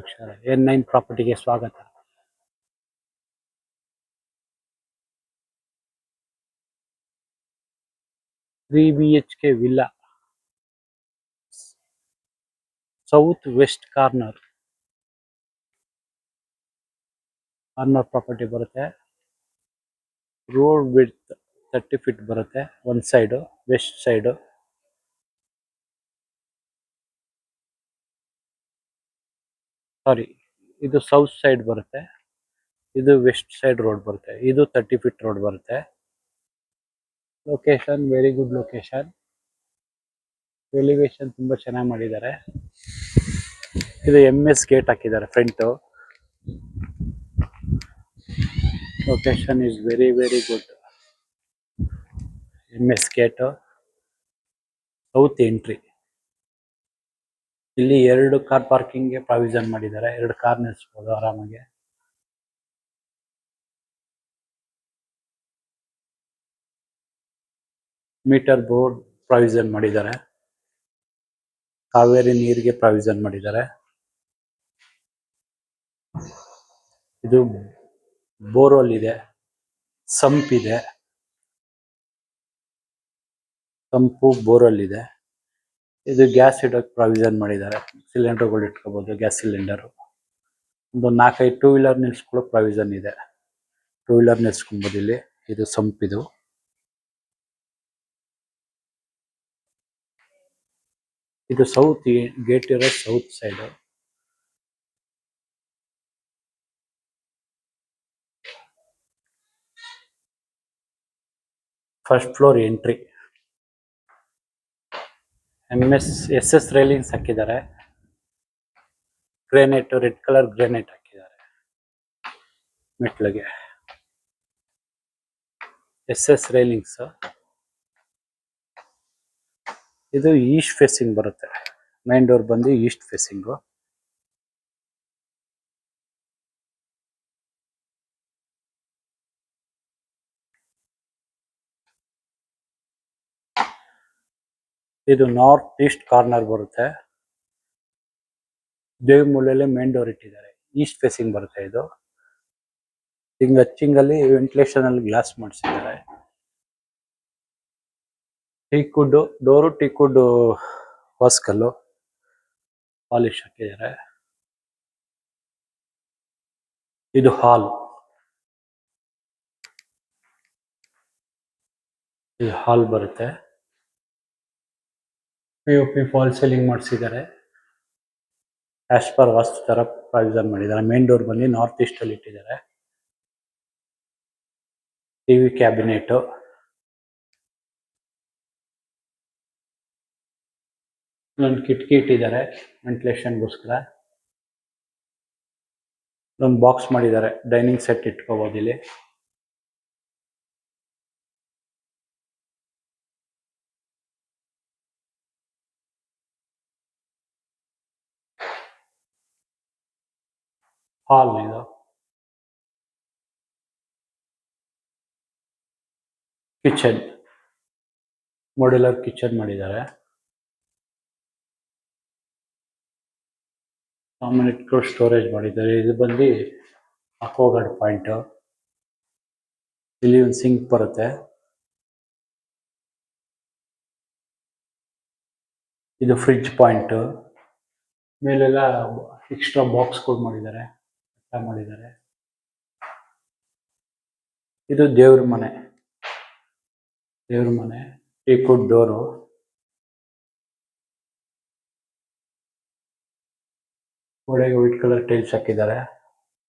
ವೀಕ್ಷಕರೇ, N9 ಪ್ರಾಪರ್ಟಿಗೆ ಸ್ವಾಗತ. Three BHK villa, south west corner property ಬರುತ್ತೆ. ರೋಡ್ ವಿಡ್ತ್ 30 ಫೀಟ್ ಬರುತ್ತೆ. ಒಂದು ಸೈಡು ವೆಸ್ಟ್ ಸೈಡು, ಸಾರಿ ಇದು ಸೌತ್ ಸೈಡ್ ಬರುತ್ತೆ, ಇದು ವೆಸ್ಟ್ ಸೈಡ್ ರೋಡ್ ಬರುತ್ತೆ. ಇದು 30 ಫೀಟ್ ರೋಡ್ ಬರುತ್ತೆ. Location very good location. Elevation ತುಂಬಾ ಚೆನ್ನಾಗಿ ಮಾಡಿದ್ದಾರೆ. ಇದು MS ಗೇಟ್ ಹಾಕಿದ್ದಾರೆ front. Location is very good. MS gate, south entry. ಇಲ್ಲಿ 2 ಕಾರ್ ಪಾರ್ಕಿಂಗ್ ಗೆ ಪ್ರಾವಿಷನ್ ಮಾಡಿದ್ದಾರೆ. 2 ಕಾರ್ ನಿಲ್ಲಿಸಬಹುದು ಆರಾಮಾಗಿ. ಮೀಟರ್ ಬೋರ್ಡ್ ಪ್ರಾವಿಷನ್ ಮಾಡಿದ್ದಾರೆ. ಕಾವೇರಿ ನೀರಿಗೆ ಪ್ರಾವಿಷನ್ ಮಾಡಿದ್ದಾರೆ. ಇದು ಬೋರ್ವೆಲ್ ಇದೆ, ಸಂಪ್ ಇದೆ, ಸಂಪು ಬೋರ್ವೆಲ್ ಇದೆ. ಇದು ಗ್ಯಾಸ್ ಇಡೋಕೆ ಪ್ರಾವಿಷನ್ ಮಾಡಿದ್ದಾರೆ. ಸಿಲಿಂಡರ್ಗಳು ಇಟ್ಕೋಬಹುದು, ಗ್ಯಾಸ್ ಸಿಲಿಂಡರ್. ಒಂದು 4-5 ಟೂ ವೀಲರ್ ನಿಲ್ಸ್ಕೊಳ್ಳೋ ಪ್ರಾವಿಷನ್ ಇದೆ. ಟೂ ವೀಲರ್ ನಿಲ್ಸ್ಕೊಬಹುದು ಇಲ್ಲಿ. ಇದು ಸಂಪ್. ಇದು ಸೌತ್ ಗೇಟ್ ಇರೋ south side. First floor entry. SS railings ಹಾಕಿದ್ದಾರೆ. ಗ್ರಾನೈಟ್, ರೆಡ್ ಕಲರ್ ಗ್ರಾನೈಟ್ ಹಾಕಿದ್ದಾರೆ ಮೆಟ್ಲಿಗೆ. SS railings. ಇದು ಈಸ್ಟ್ ಫೇಸಿಂಗ್ ಬರುತ್ತೆ. ಮೈನ್ ಡೋರ್ ಬಂದು ಈಸ್ಟ್ ಫೇಸಿಂಗು. ಇದು ನಾರ್ತ್ ಈಸ್ಟ್ ಕಾರ್ನರ್ ಬರುತ್ತೆ. ದೇವ್ ಮೂಲೆಯಲ್ಲಿ ಮೇನ್ ಡೋರ್ ಇಟ್ಟಿದ್ದಾರೆ. ಈಸ್ಟ್ ಫೇಸಿಂಗ್ ಬರುತ್ತೆ ಇದು. ಹಚ್ಚಿಂಗಲ್ಲಿ ವೆಂಟಿಲೇಷನ್ ಅಲ್ಲಿ ಗ್ಲಾಸ್ ಮಾಡಿಸಿದ್ದಾರೆ. ಟೀಕ್ವುಡ್ ಡೋರು, ಟೀಕ್ವುಡ್ ವಾಸ್ಕಲ್ಲು ಪಾಲಿಶ್ ಹಾಕಿದ್ದಾರೆ. ಇದು ಹಾಲ್. ಇದು ಹಾಲ್ ಬರುತ್ತೆ. POP ಫಾಲ್ ಸೀಲಿಂಗ್ ಮಾಡಿಸಿದ್ದಾರೆ. ಆಸ್ ಪರ್ ವಾಸ್ತು ತರ ಪ್ರಾವಿಷನ್ ಮಾಡಿದ್ದಾರೆ. ಮೇನ್ ಡೋರ್ ಬಂದು ನಾರ್ತ್ ಈಸ್ಟ್ ಅಲ್ಲಿ ಇಟ್ಟಿದ್ದಾರೆ. TV ಕ್ಯಾಬಿನೆಟ್, ಒಂದು ಕಿಟಕಿ ಇಟ್ಟಿದ್ದಾರೆ ವೆಂಟಿಲೇಷನ್ಗೋಸ್ಕರ. ಒಂದು ಬಾಕ್ಸ್ ಮಾಡಿದ್ದಾರೆ, ಡೈನಿಂಗ್ ಸೆಟ್ ಇಟ್ಕೋಬಹುದು ಇಲ್ಲಿ. ಹಾಲ್ ಇದು. ಕಿಚನ್, ಮಾಡ್ಯುಲರ್ ಕಿಚನ್ ಮಾಡಿದ್ದಾರೆ. ಸಾಮಾನು ಇಟ್ಕೊಂಡು ಸ್ಟೋರೇಜ್ ಮಾಡಿದ್ದಾರೆ. ಇದು ಬಂದು ಅಕ್ವಾಗಾರ್ಡ್ ಪಾಯಿಂಟ್. ಇಲ್ಲಿ ಒಂದು ಸಿಂಕ್ ಬರುತ್ತೆ. ಇದು ಫ್ರಿಡ್ಜ್ ಪಾಯಿಂಟ್. ಮೇಲೆಲ್ಲ ಎಕ್ಸ್ಟ್ರಾ ಬಾಕ್ಸ್ಗಳು ಮಾಡಿದ್ದಾರೆ. ಇದು ದೇವ್ರ ಮನೆ. Teakwood door. ಗೋಡೆಗೆ ವೈಟ್ ಕಲರ್ ಟೈಲ್ಸ್ ಹಾಕಿದ್ದಾರೆ.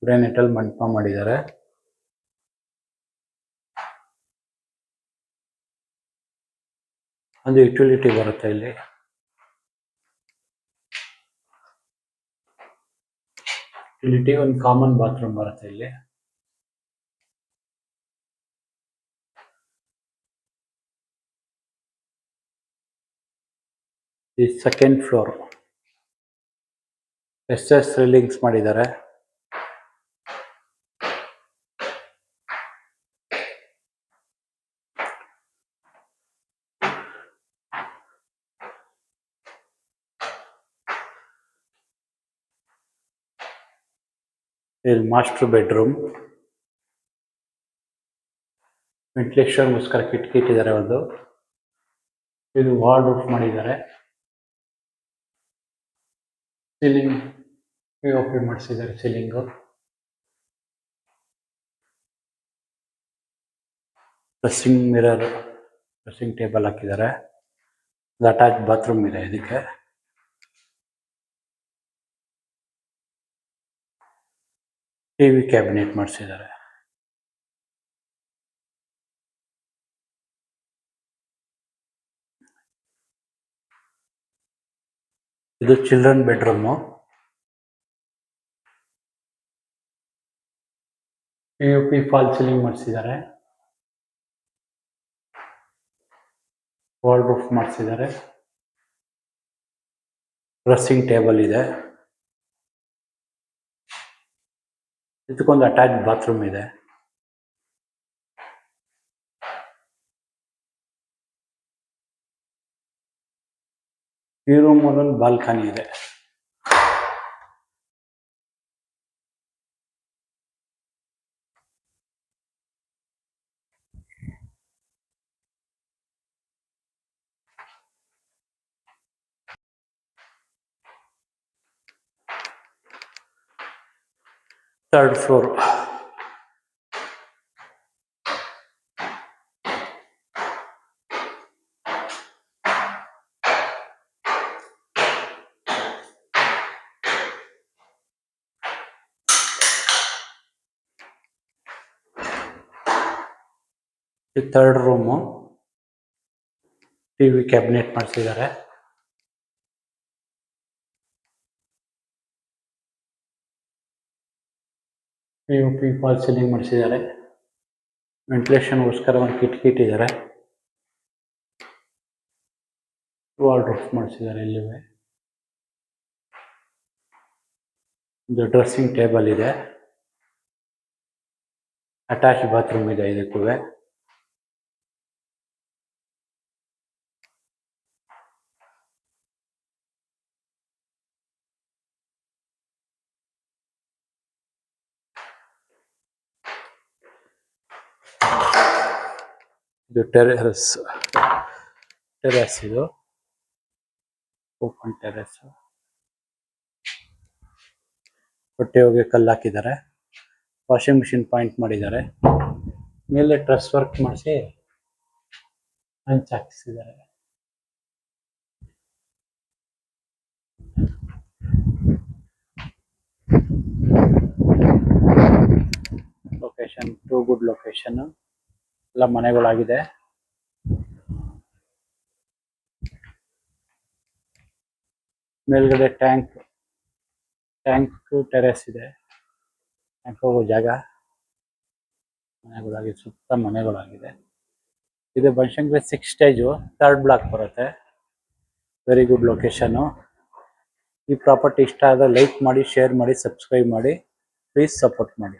ಗ್ರಾನೈಟ್ ಅಲ್ಲಿ ಮಂಟಪ ಮಾಡಿದ್ದಾರೆ. ಒಂದು ಯುಟಿಲಿಟಿ ಬರುತ್ತೆ ಇಲ್ಲಿ. ಒಂದು ಕಾಮನ್ ಬಾತ್ರೂಮ್ ಬರುತ್ತೆ ಇಲ್ಲಿ. ಈ ಸೆಕೆಂಡ್ ಫ್ಲೋರ್. SS ರೈಲಿಂಗ್ಸ್ ಮಾಡಿದ್ದಾರೆ. ಇದು ಮಾಸ್ಟರ್ ಬೆಡ್ರೂಮ್. ವೆಂಟಿಲೇಷನ್ಗೋಸ್ಕರ ಕಿಟಕಿ ಇಟ್ಟಿದ್ದಾರೆ ಒಂದು. ಇದು ವಾಲ್ ರೂಫ್ ಮಾಡಿದ್ದಾರೆ. ಸೀಲಿಂಗ್ ಪಿಒಪಿ ಮಾಡಿಸಿದ್ದಾರೆ. Ceiling dressing mirror, dressing table ಹಾಕಿದ್ದಾರೆ. ಅಟ್ಯಾಚ್ ಬಾತ್ರೂಮ್ ಇದೆ ಇದಕ್ಕೆ. ಟಿವಿ ಕ್ಯಾಬಿನೆಟ್ ಮಾಡಿಸಿದ್ದಾರೆ. ಇದು children bedroom. POP fall ceiling ಮಾಡಿಸಿದ್ದಾರೆ. ವಾಲ್ ರೂಫ್ ಮಾಡಿಸಿದ್ದಾರೆ. ಡ್ರೆಸ್ಸಿಂಗ್ ಟೇಬಲ್ ಇದೆ. ಇದಕ್ಕೊಂದು ಅಟ್ಯಾಚ್ ಬಾತ್ರೂಮ್ ಇದೆ. ಈ ರೂಮಲ್ಲಿ ಒಂದು ಬಾಲ್ಕನಿ ಇದೆ. Third floor. ಇದು ಥರ್ಡ್ ರೂಮು. ಟಿವಿ ಕ್ಯಾಬಿನೆಟ್ ಮಾಡಿಸಿದ್ದಾರೆ. ಪಿಒಪಿ ಫಾಲ್ ಸೀಲಿಂಗ್ ಮಾಡಿಸಿದ್ದಾರೆ. ವೆಂಟಿಲೇಷನ್ಗೋಸ್ಕರ ಒಂದು ಕಿಟಕಿ ಇಟ್ಟಿದ್ದಾರೆ. ವಾಲ್ ರೂಫ್ ಮಾಡಿಸಿದ್ದಾರೆ. ಇಲ್ಲಿವೆ ಒಂದು ಡ್ರೆಸ್ಸಿಂಗ್ ಟೇಬಲ್ ಇದೆ. ಅಟ್ಯಾಚ್ ಬಾತ್ರೂಮ್ ಇದೆ ಇದಕ್ಕೂ. ಇದು ಟೆರೆಸ್ ಇದು ಓಪನ್ ಟೆರೆಸ್. ಹೊಟ್ಟೆ ಹೋಗಿ ಕಲ್ಲು ಹಾಕಿದ್ದಾರೆ. ವಾಷಿಂಗ್ ಮಿಷಿನ್ ಪಾಯಿಂಟ್ ಮಾಡಿದ್ದಾರೆ. ಮೇಲೆ ಟ್ರಸ್ ವರ್ಕ್ ಮಾಡಿಸಿ ಹಂಚ್ ಹಾಕಿಸಿದ್ದಾರೆ. Location to good location. ಎಲ್ಲ ಮನೆಗಳಾಗಿದೆ. ಮೇಲ್ಗಡೆ ಟ್ಯಾಂಕ್ ಟೆರೆಸ್ ಇದೆ. ಟ್ಯಾಂಕ್ ಹೋಗೋ ಜಾಗ. ಮನೆಗಳಾಗಿದೆ, ಸುತ್ತ ಮನೆಗಳಾಗಿದೆ. ಇದು ಬನಶಂಕರಿ 6 ಸ್ಟೇಜು, 3rd ಬ್ಲಾಕ್ ಬರುತ್ತೆ. Very good location. ಈ ಪ್ರಾಪರ್ಟಿ ಇಷ್ಟ ಆದರೆ ಲೈಕ್ ಮಾಡಿ, ಶೇರ್ ಮಾಡಿ, ಸಬ್ಸ್ಕ್ರೈಬ್ ಮಾಡಿ. ಪ್ಲೀಸ್ ಸಪೋರ್ಟ್ ಮಾಡಿ.